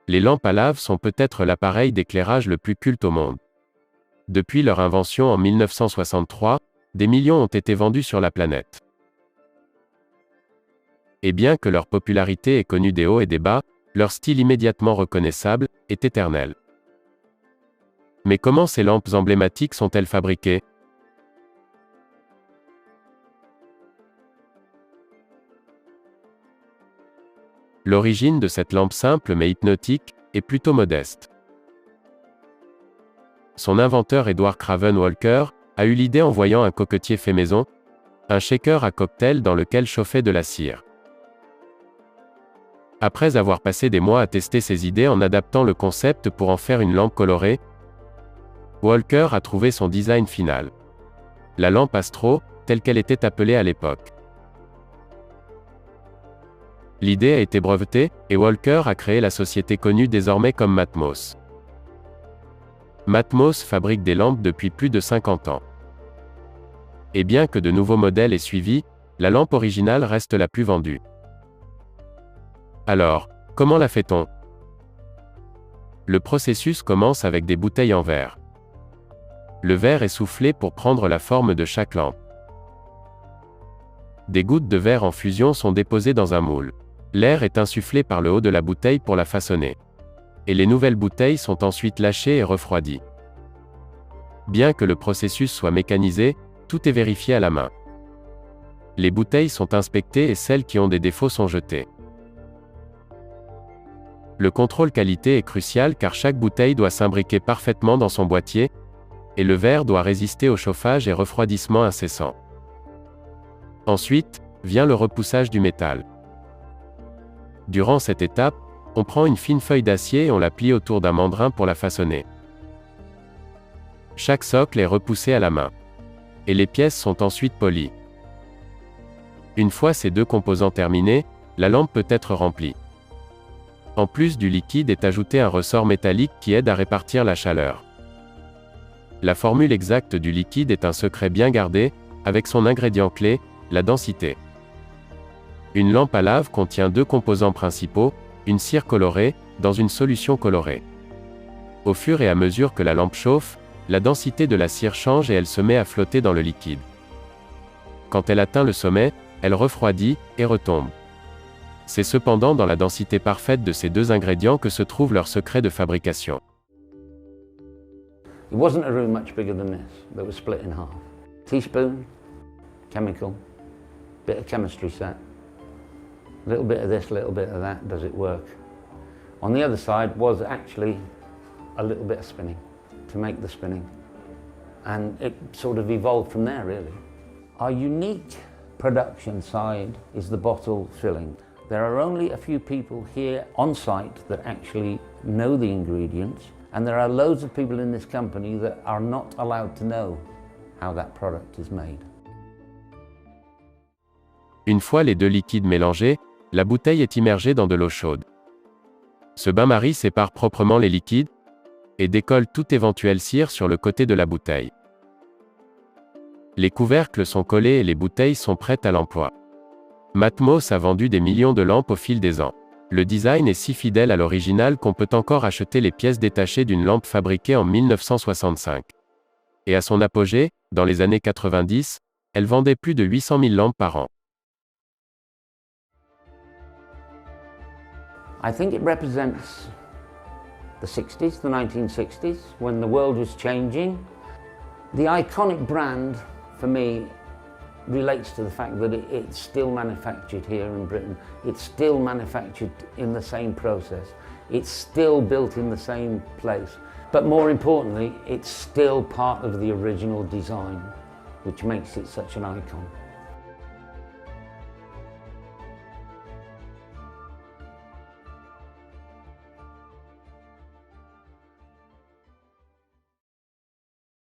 Les lampes à lave sont peut-être l'appareil d'éclairage le plus culte au monde. Depuis leur invention en 1963, des millions ont été vendus sur la planète. Et bien que leur popularité ait connu des hauts et des bas, leur style immédiatement reconnaissable est éternel. Mais comment ces lampes emblématiques sont-elles fabriquées? L'origine de cette lampe simple mais hypnotique est plutôt modeste. Son inventeur Edward Craven Walker a eu l'idée en voyant un coquetier fait maison, un shaker à cocktail dans lequel chauffait de la cire. Après avoir passé des mois à tester ses idées en adaptant le concept pour en faire une lampe colorée, Walker a trouvé son design final. La lampe Astro, telle qu'elle était appelée à l'époque. L'idée a été brevetée, et Walker a créé la société connue désormais comme Matmos. Matmos fabrique des lampes depuis plus de 50 ans. Et bien que de nouveaux modèles aient suivi, la lampe originale reste la plus vendue. Alors, comment la fait-on? Le processus commence avec des bouteilles en verre. Le verre est soufflé pour prendre la forme de chaque lampe. Des gouttes de verre en fusion sont déposées dans un moule. L'air est insufflé par le haut de la bouteille pour la façonner. Et les nouvelles bouteilles sont ensuite lâchées et refroidies. Bien que le processus soit mécanisé, tout est vérifié à la main. Les bouteilles sont inspectées et celles qui ont des défauts sont jetées. Le contrôle qualité est crucial car chaque bouteille doit s'imbriquer parfaitement dans son boîtier, et le verre doit résister au chauffage et refroidissement incessant. Ensuite, vient le repoussage du métal. Durant cette étape, on prend une fine feuille d'acier et on la plie autour d'un mandrin pour la façonner. Chaque socle est repoussé à la main. Et les pièces sont ensuite polies. Une fois ces deux composants terminés, la lampe peut être remplie. En plus du liquide est ajouté un ressort métallique qui aide à répartir la chaleur. La formule exacte du liquide est un secret bien gardé, avec son ingrédient clé, la densité. Une lampe à lave contient deux composants principaux, une cire colorée, dans une solution colorée. Au fur et à mesure que la lampe chauffe, la densité de la cire change et elle se met à flotter dans le liquide. Quand elle atteint le sommet, elle refroidit et retombe. C'est cependant dans la densité parfaite de ces deux ingrédients que se trouve leur secret de fabrication. It wasn't a room much bigger than this that was split in half. Teaspoon, chemical, bit of chemistry set. A little bit of this, a little bit of that, does it work? On the other side was actually a little bit of spinning to make the spinning. And it sort of evolved from there, really. Our unique production side is the bottle filling. There are only a few people here on site that actually know the ingredients, and there are loads of people in this company that are not allowed to know how that product is made. Une fois les deux liquides mélangés, la bouteille est immergée dans de l'eau chaude. Ce bain-marie sépare proprement les liquides et décolle toute éventuelle cire sur le côté de la bouteille. Les couvercles sont collés et les bouteilles sont prêtes à l'emploi. Matmos a vendu des millions de lampes au fil des ans. Le design est si fidèle à l'original qu'on peut encore acheter les pièces détachées d'une lampe fabriquée en 1965. Et à son apogée, dans les années 90, elle vendait plus de 800 000 lampes par an. I think it represents the 60s, the 1960s, when the world was changing. The iconic brand, for me, relates to the fact that it's still manufactured here in Britain. It's still manufactured in the same process. It's still built in the same place. But more importantly, it's still part of the original design, which makes it such an icon.